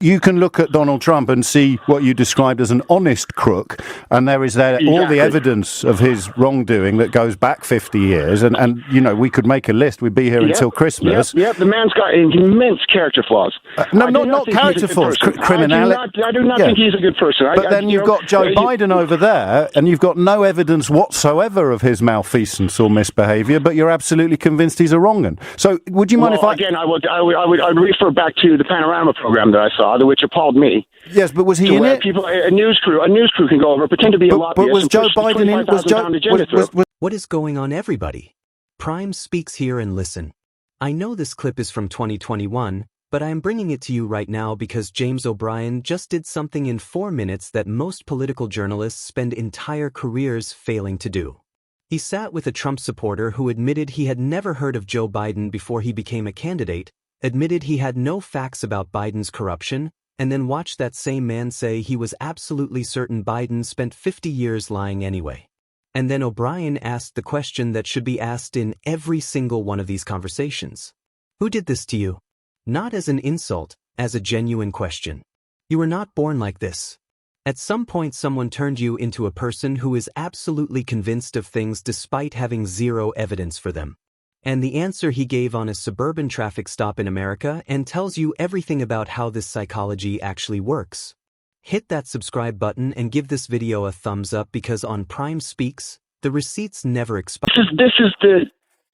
you can look at Donald Trump and see what you described as an honest crook, and there is all the evidence of his wrongdoing that goes back 50 years, and you know, we could make a list. We'd be here until Christmas. Yep, the man's got immense character flaws. Not character flaws, criminality. I do not think he's a good person. But then you've got Joe Biden over there, and you've got no evidence whatsoever of his malfeasance or misbehaviour, but you're absolutely convinced he's a wrong-un. So would you mind if I... Again, I would refer back to the Panorama program that I saw, which appalled me. Yes, but was he in it? A news crew can go over, pretend to be a lobbyist. But was Joe Biden in? What is going on, everybody? Prime speaks here, and listen. I know this clip is from 2021, but I am bringing it to you right now because James O'Brien just did something in 4 minutes that most political journalists spend entire careers failing to do. He sat with a Trump supporter who admitted he had never heard of Joe Biden before he became a candidate, admitted he had no facts about Biden's corruption, and then watched that same man say he was absolutely certain Biden spent 50 years lying anyway. And then O'Brien asked the question that should be asked in every single one of these conversations. Who did this to you? Not as an insult, as a genuine question. You were not born like this. At some point someone turned you into a person who is absolutely convinced of things despite having zero evidence for them. And the answer he gave on a suburban traffic stop in America and tells you everything about how this psychology actually works. Hit that subscribe button and give this video a thumbs up because on Prime Speaks, the receipts never expire. This is the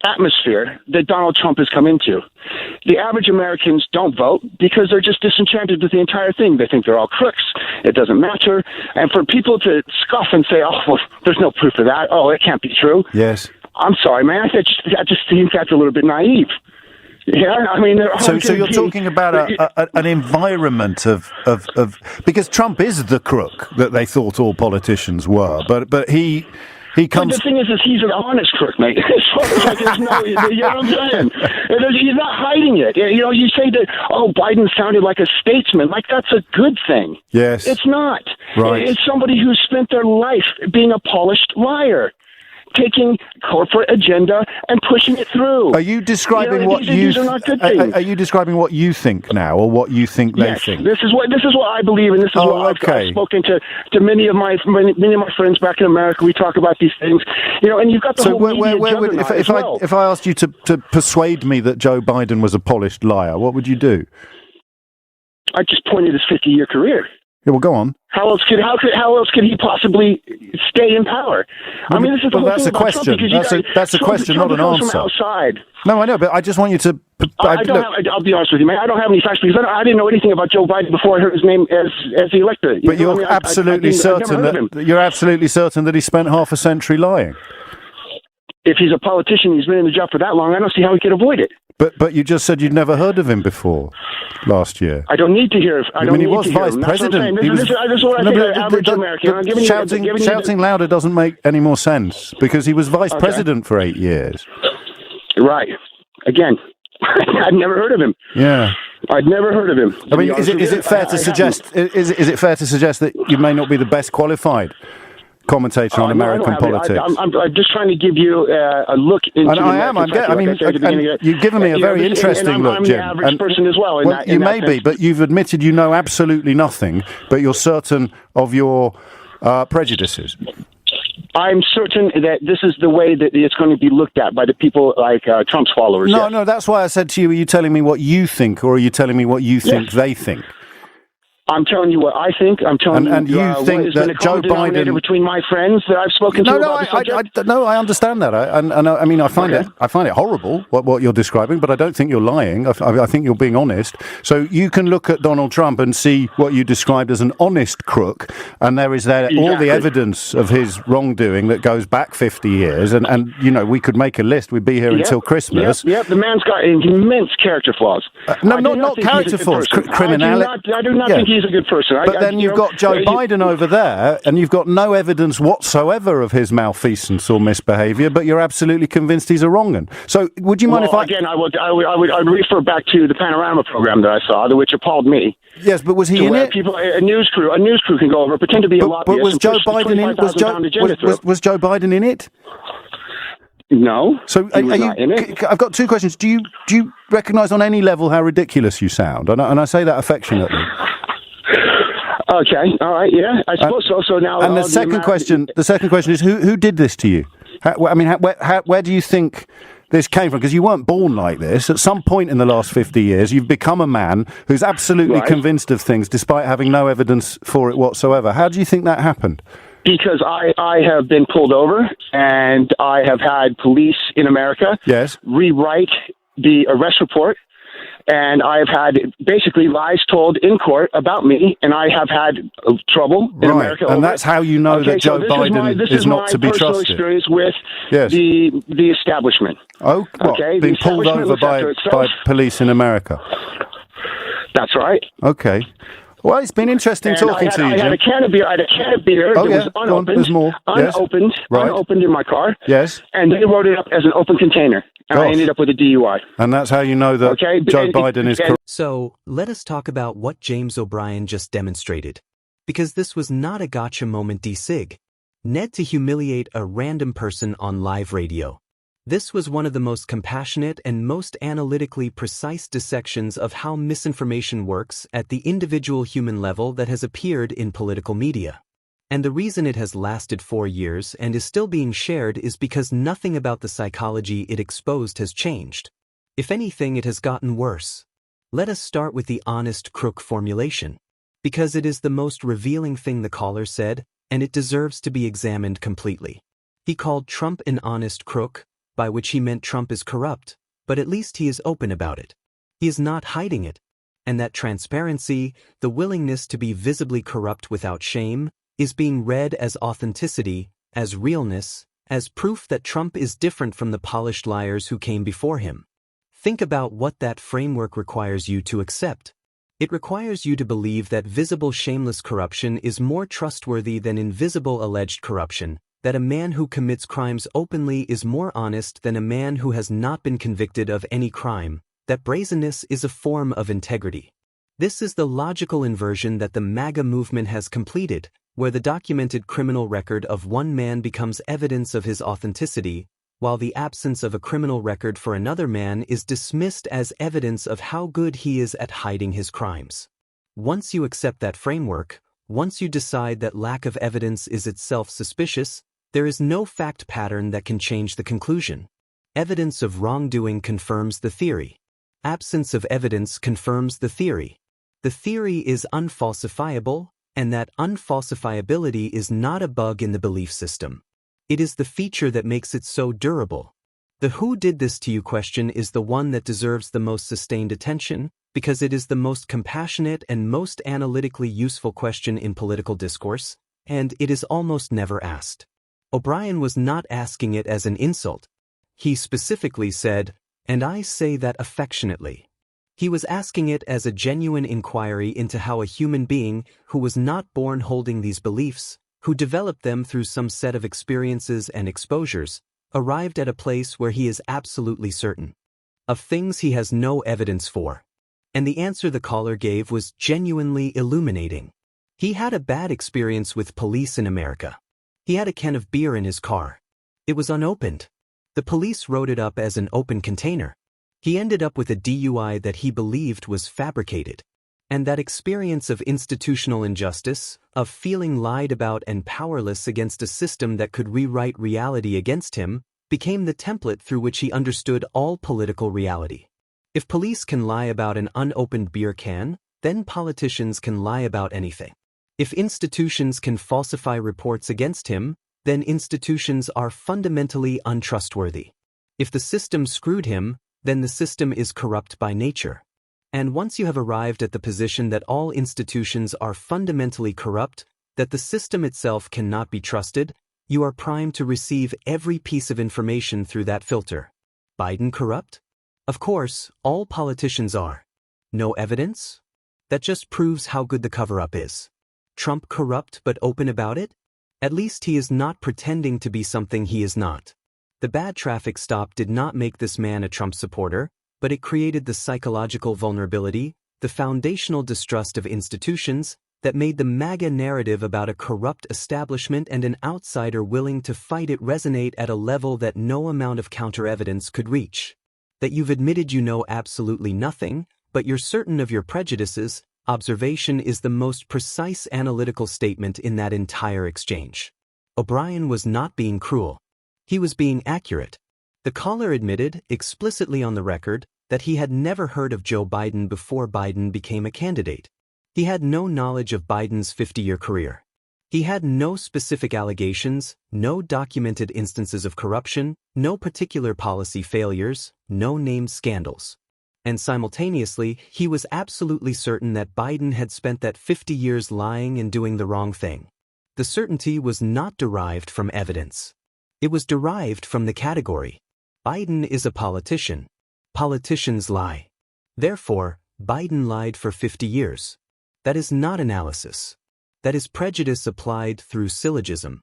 atmosphere that Donald Trump has come into. The average Americans don't vote because they're just disenchanted with the entire thing. They think they're all crooks. It doesn't matter. And for people to scoff and say, oh, well, there's no proof of that. Oh, it can't be true. Yes. I'm sorry, man. I just think that's a little bit naive. Yeah, I mean, so you're talking about an environment of because Trump is the crook that they thought all politicians were, but he comes. But the thing is he's an honest crook, mate. You know what I'm saying? He's not hiding it. You know, you say that, oh, Biden sounded like a statesman, like that's a good thing. Yes, it's not. Right. It's somebody who spent their life being a polished liar, taking corporate agenda and pushing it through. Are you describing these are not good things. Are you describing what you think now, or what you think they think? This is what I believe, and this is I've spoken to many of my friends back in America. We talk about these things, you know, and you've got the whole media juggernaut if I asked you to persuade me that Joe Biden was a polished liar, what would you do? I just pointed his 50-year career. Yeah, well, go on. How else could he possibly stay in power? I mean, this is the whole that's thing a question. That's a question, not an answer. From outside. No, I know, but I just want you to. I'll be honest with you, man. I don't have any facts because I didn't know anything about Joe Biden before I heard his name as the elector. But you're absolutely certain that he spent half a century lying. If he's a politician, he's been in the job for that long. I don't see how he could avoid it. But you just said you'd never heard of him before last year. I don't need to hear. He was vice president. This is what I think of average American. Shouting louder doesn't make any more sense because he was vice president for 8 years. Right. Again, I'd never heard of him. Yeah. I'd never heard of him. I mean, is it fair to suggest? Is it fair to suggest that you may not be the best qualified commentator on American politics? I'm just trying to give you a look into. And I am. You've given me a very interesting look, Jim. I'm the average person as well. You may be, but you've admitted you know absolutely nothing, but you're certain of your prejudices. I'm certain that this is the way that it's going to be looked at by the people like Trump's followers. No, that's why I said to you, are you telling me what you think, or are you telling me what you think they think? I'm telling you what I think. I'm telling and you you think that Joe Biden between my friends that I've spoken to about the subject. I understand that. I mean, I find it horrible what you're describing, but I don't think you're lying. I think you're being honest. So you can look at Donald Trump and see what you described as an honest crook, and there is all the evidence of his wrongdoing that goes back 50 years, and you know, we could make a list. We'd be here until Christmas. Yep, the man's got immense character flaws. Not character flaws, criminality. I do not think he's a good person. But then you've got Joe Biden over there, and you've got no evidence whatsoever of his malfeasance or misbehaviour, but you're absolutely convinced he's a wrong-un. So would you mind if I... Again, I would refer back to the Panorama program that I saw, which appalled me. Yes, but was he in it? A news crew can go over, pretend to be a lobbyist. But was Joe Biden in? Was Joe Biden in it? No. So are you, in it. I've got two questions. Do you recognise on any level how ridiculous you sound? And I say that affectionately. Okay, all right, yeah, I suppose so. So now, And the second question is, who did this to you? Where do you think this came from? Because you weren't born like this. At some point in the last 50 years, you've become a man who's absolutely convinced of things, despite having no evidence for it whatsoever. How do you think that happened? Because I have been pulled over, and I have had police in America rewrite the arrest report. And I've had basically lies told in court about me, and I have had trouble in America. And that's how you know that Joe Biden is not to be trusted. This is my personal experience with the establishment. Oh, what? Being pulled over by police in America. That's right. Okay. Well, it's been interesting talking to you, Jim. I had a can of beer that was unopened. There's more. Unopened in my car. Yes. And they wrote it up as an open container. And I ended up with a DUI. And that's how you know that Joe Biden is corrupt. So, let us talk about what James O'Brien just demonstrated. Because this was not a gotcha moment de-sig. Ned to humiliate a random person on live radio. This was one of the most compassionate and most analytically precise dissections of how misinformation works at the individual human level that has appeared in political media. And the reason it has lasted 4 years and is still being shared is because nothing about the psychology it exposed has changed. If anything, it has gotten worse. Let us start with the honest crook formulation. Because it is the most revealing thing the caller said, and it deserves to be examined completely. He called Trump an honest crook, by which he meant Trump is corrupt, but at least he is open about it. He is not hiding it. And that transparency, the willingness to be visibly corrupt without shame, is being read as authenticity, as realness, as proof that Trump is different from the polished liars who came before him. Think about what that framework requires you to accept. It requires you to believe that visible shameless corruption is more trustworthy than invisible alleged corruption, that a man who commits crimes openly is more honest than a man who has not been convicted of any crime, that brazenness is a form of integrity. This is the logical inversion that the MAGA movement has completed, where the documented criminal record of one man becomes evidence of his authenticity, while the absence of a criminal record for another man is dismissed as evidence of how good he is at hiding his crimes. Once you accept that framework, once you decide that lack of evidence is itself suspicious, there is no fact pattern that can change the conclusion. Evidence of wrongdoing confirms the theory. Absence of evidence confirms the theory. The theory is unfalsifiable, and that unfalsifiability is not a bug in the belief system. It is the feature that makes it so durable. The who did this to you question is the one that deserves the most sustained attention, because it is the most compassionate and most analytically useful question in political discourse, and it is almost never asked. O'Brien was not asking it as an insult. He specifically said, and I say that affectionately. He was asking it as a genuine inquiry into how a human being, who was not born holding these beliefs, who developed them through some set of experiences and exposures, arrived at a place where he is absolutely certain of things he has no evidence for. And the answer the caller gave was genuinely illuminating. He had a bad experience with police in America. He had a can of beer in his car. It was unopened. The police wrote it up as an open container. He ended up with a DUI that he believed was fabricated. And that experience of institutional injustice, of feeling lied about and powerless against a system that could rewrite reality against him, became the template through which he understood all political reality. If police can lie about an unopened beer can, then politicians can lie about anything. If institutions can falsify reports against him, then institutions are fundamentally untrustworthy. If the system screwed him, then the system is corrupt by nature. And once you have arrived at the position that all institutions are fundamentally corrupt, that the system itself cannot be trusted, you are primed to receive every piece of information through that filter. Biden corrupt? Of course, all politicians are. No evidence? That just proves how good the cover-up is. Trump corrupt but open about it? At least he is not pretending to be something he is not. The bad traffic stop did not make this man a Trump supporter, but it created the psychological vulnerability, the foundational distrust of institutions, that made the MAGA narrative about a corrupt establishment and an outsider willing to fight it resonate at a level that no amount of counter-evidence could reach. That you've admitted you know absolutely nothing, but you're certain of your prejudices, Observation is the most precise analytical statement in that entire exchange. O'Brien was not being cruel. He was being accurate. The caller admitted, explicitly on the record, that he had never heard of Joe Biden before Biden became a candidate. He had no knowledge of Biden's 50-year career. He had no specific allegations, no documented instances of corruption, no particular policy failures, no named scandals. And simultaneously, he was absolutely certain that Biden had spent that 50 years lying and doing the wrong thing. The certainty was not derived from evidence. It was derived from the category. Biden is a politician. Politicians lie. Therefore, Biden lied for 50 years. That is not analysis. That is prejudice applied through syllogism.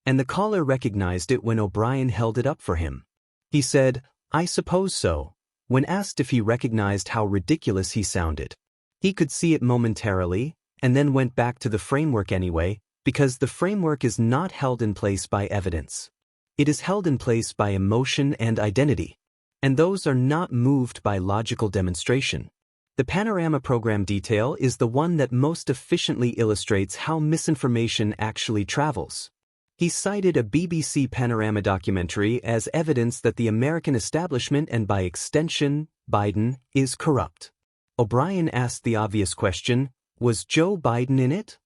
And the caller recognized it when O'Brien held it up for him. He said, "I suppose so," when asked if he recognized how ridiculous he sounded. He could see it momentarily, and then went back to the framework anyway, because the framework is not held in place by evidence. It is held in place by emotion and identity. And those are not moved by logical demonstration. The Panorama program detail is the one that most efficiently illustrates how misinformation actually travels. He cited a BBC Panorama documentary as evidence that the American establishment and by extension, Biden, is corrupt. O'Brien asked the obvious question, was Joe Biden in it?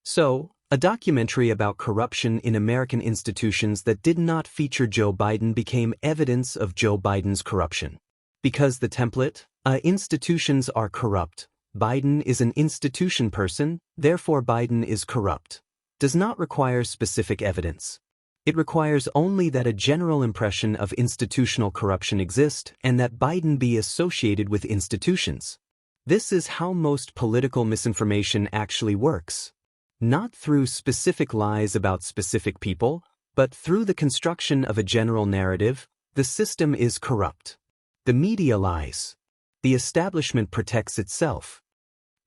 So, a documentary about corruption in American institutions that did not feature Joe Biden became evidence of Joe Biden's corruption. Because the template, institutions are corrupt, Biden is an institution person, therefore Biden is corrupt, does not require specific evidence. It requires only that a general impression of institutional corruption exist and that Biden be associated with institutions. This is how most political misinformation actually works. Not through specific lies about specific people, but through the construction of a general narrative. The system is corrupt. The media lies. The establishment protects itself.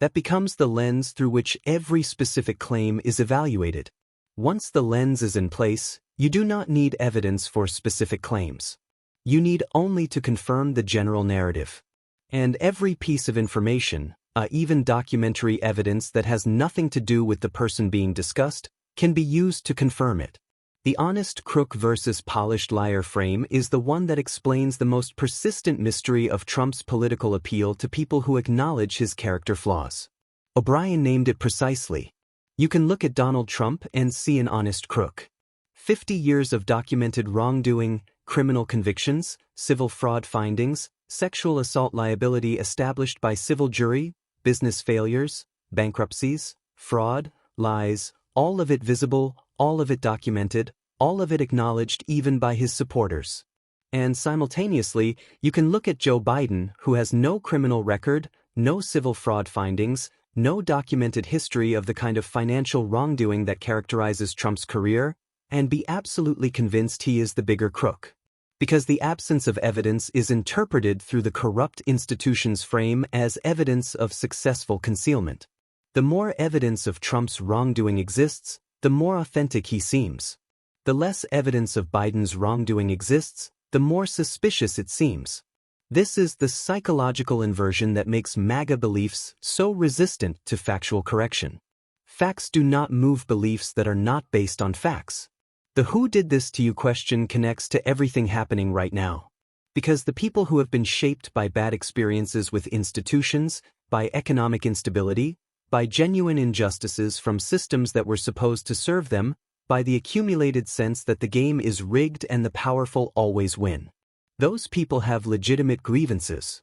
That becomes the lens through which every specific claim is evaluated. Once the lens is in place, you do not need evidence for specific claims. You need only to confirm the general narrative. And every piece of information, even documentary evidence that has nothing to do with the person being discussed, can be used to confirm it. The honest crook versus polished liar frame is the one that explains the most persistent mystery of Trump's political appeal to people who acknowledge his character flaws. O'Brien named it precisely. You can look at Donald Trump and see an honest crook. 50 years of documented wrongdoing, criminal convictions, civil fraud findings, sexual assault liability established by civil jury, business failures, bankruptcies, fraud, lies, all of it visible, all of it documented, all of it acknowledged even by his supporters. And simultaneously, you can look at Joe Biden, who has no criminal record, no civil fraud findings, no documented history of the kind of financial wrongdoing that characterizes Trump's career, and be absolutely convinced he is the bigger crook. Because the absence of evidence is interpreted through the corrupt institution's frame as evidence of successful concealment. The more evidence of Trump's wrongdoing exists, the more authentic he seems. The less evidence of Biden's wrongdoing exists, the more suspicious it seems. This is the psychological inversion that makes MAGA beliefs so resistant to factual correction. Facts do not move beliefs that are not based on facts. The who did this to you question connects to everything happening right now. Because the people who have been shaped by bad experiences with institutions, by economic instability, by genuine injustices from systems that were supposed to serve them, by the accumulated sense that the game is rigged and the powerful always win. Those people have legitimate grievances.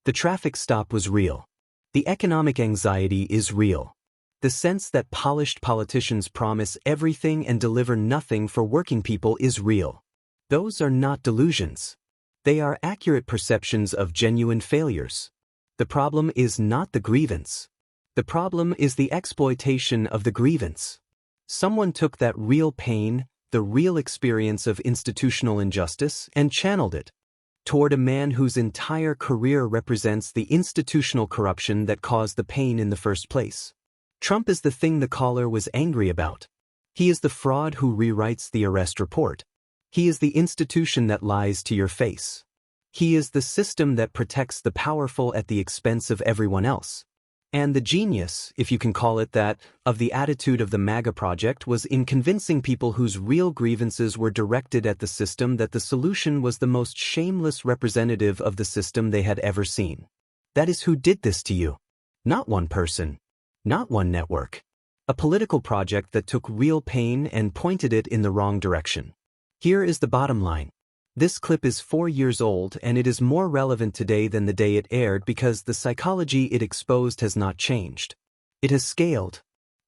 The traffic stop was real. The economic anxiety is real. The sense that polished politicians promise everything and deliver nothing for working people is real. Those are not delusions. They are accurate perceptions of genuine failures. The problem is not the grievance. The problem is the exploitation of the grievance. Someone took that real pain, the real experience of institutional injustice, and channeled it toward a man whose entire career represents the institutional corruption that caused the pain in the first place. Trump is the thing the caller was angry about. He is the fraud who rewrites the arrest report. He is the institution that lies to your face. He is the system that protects the powerful at the expense of everyone else. And the genius, if you can call it that, of the attitude of the MAGA project was in convincing people whose real grievances were directed at the system that the solution was the most shameless representative of the system they had ever seen. That is who did this to you. Not one person. Not one network. A political project that took real pain and pointed it in the wrong direction. Here is the bottom line. This clip is 4 years old and it is more relevant today than the day it aired because the psychology it exposed has not changed. It has scaled.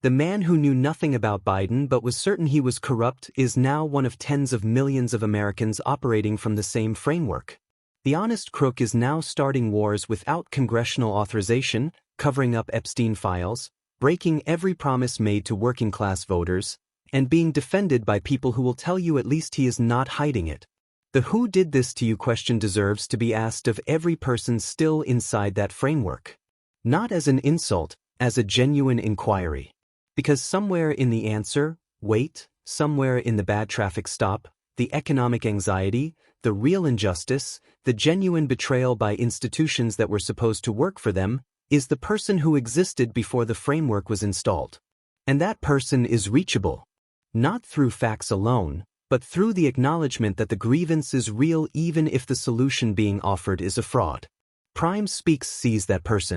The man who knew nothing about Biden but was certain he was corrupt is now one of tens of millions of Americans operating from the same framework. The honest crook is now starting wars without congressional authorization, covering up Epstein files, breaking every promise made to working-class voters, and being defended by people who will tell you at least he is not hiding it. The who did this to you question deserves to be asked of every person still inside that framework. Not as an insult, as a genuine inquiry. Because somewhere in the answer, wait, somewhere in the bad traffic stop, the economic anxiety, the real injustice, the genuine betrayal by institutions that were supposed to work for them, is the person who existed before the framework was installed. And that person is reachable. Not through facts alone, but through the acknowledgement that the grievance is real even if the solution being offered is a fraud. Prime Speaks sees that person.